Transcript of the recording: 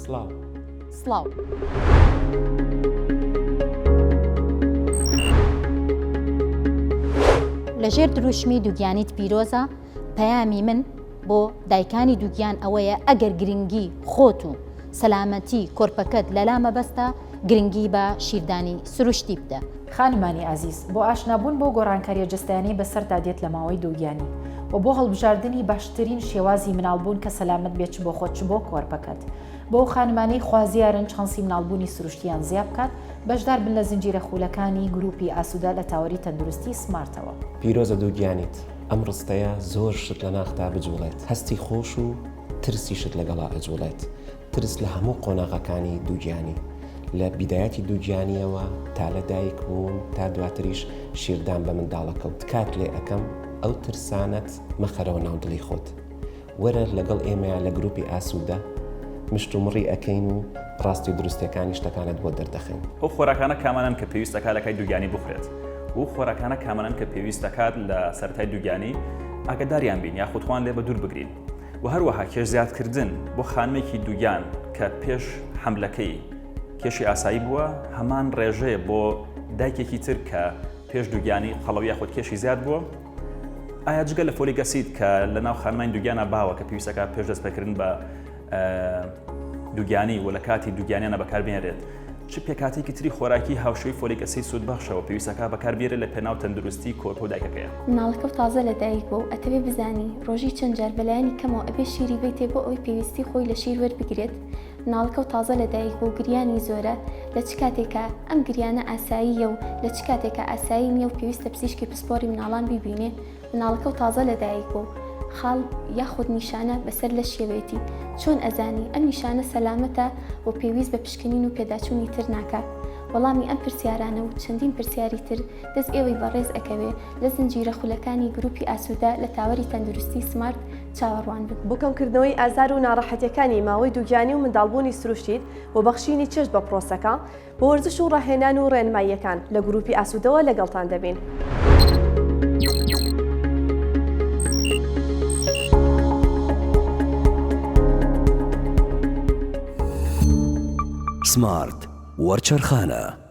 سڵاو. لەژێر دروشمی دووگیانیت پیرۆزە، پەیامی من بۆ دایکانی دووگیان ئەوەیە ئەگەر گرنگی خۆت و سەلامەتی کۆرپەکەت لەلا مەبەستە، گرنگی بە شیردانی سروشتی بدە. خانمانی ئازیز، بۆ ئاشنابوون بۆ گۆڕانکاریە جستیانی بەسەردا دێت لە ماوەی دووگیانی و بۆ هەڵبژاردننی باشترین شێوازی مناڵبوون کە سەلامت بێت بۆ خۆت چ بۆ کۆرپەکەت. بۆ خانمانەی خوازیارن چانسی مناڵبوونی سروشتیان زیاد بکات، بەشدار بن لە زنجیرە خولەکانی گروپی ئاسوودا لە تاوەری تەندروستی سمارتەوە. پیرۆزە دووگیانیت، ئەم ڕستەیە زۆر شت لە ناخدا بجوڵێت، هەستی خۆش و ترسی شت لەگەڵا ئەجوڵێت، ترس لە هەموو قۆناغەکانی دووگیانی، لە بیدایەتی دووگیانیەوە تا لە دایک بوون تا دواتریش شیردان بە منداڵەکەوت. کات لێ ئەەکەم ئەو ترسانت مەخەرەوە ناو دڵی خۆت، وەرە لەگەڵ ئێمەیە لە گروپی ئاسوودە مشت و مڕی ئەەکەین و ڕاستی و دروستەکانی شتەکانت بۆ دەردەخین. ئەو خۆراکانە کامانن کە پێویستەکە لەکای دووگیانی بخرێت و خۆراکانە کامانن کە پێویستەکات لە سەرەتای دووگیانی ئاگاداریان بین یا خودخواان لێ بە دوور بگرین و هەروەها کێش زیادکردن بۆ خانمێکی دووگیان کە پێش حەملەکەی کێشی ئاسایی بووە هەمان ڕێژەیە بۆ دایکێکی تر کە پێش دووگیانی قەڵەوی یاخود کێشی زیاد بووە. ئایا جگە لە فۆلیک ئەسید کە لە ناو خانمانی دووگیانە باوە کە پێویستەکە پێش دەستپێکردن بە دووگیانی و لە کاتی دووگیانیانە بەکاربێنرێت، چ پێکاتێکی تری خۆراکی هاوشەوی فۆلیک ئەسید سوودبەخشەوە پێویستەکە بەکاربێرێت لە پێناو تەندروستی کۆرپە و دایکەکەیە. مناڵەکە و تازە لە دایک بوو ئەتەوێ بزانی ڕۆژی چەند جار بەلایانی کەمەوە ئەبێ شیری بیتێ بۆ ئەوی پێویستی خۆی لە شیر وەربگرێت. مناڵەکە و تازە لە دایک بوو گریانی زۆرە، لە چ کاتێکە ئەم گریانە ئاساییە و لە چ کاتێکە ئاسایی نییە و پێویستە پزیشکی پسپۆری مناڵان ببینێ. مناڵەکە و تازە لە دایک بوو خاڵ یاخود نیشانە بەسەر لە شێوێتی چۆن ئەزانی ئەم نیشانە سەلامەتە و پێویست بە پشکنین و پێداچوونی تر ناکات. وەڵامی ئەم پرسیارانە و چەندین پرسیاری تر دەست ئێوەی بەڕێز ئەکەوێ لە زنجیرە خولەکانی گروپی ئاسوودا لە تاوەری تەندروستی سمارت چاوەڕوان بن. بۆ کەمکردنەوەی ئازار و ناڕەحەتیەکانی ماوەی دووگیانی و منداڵبوونی سروشتیت و بەخشینی چێژ بە پرۆسەکە بۆ وەرزش و ڕاهێنان و ڕێنماییەکان لە گروپی ئاسوودەوە لەگەڵتان دەبین. سمارت وەرچەرخانە.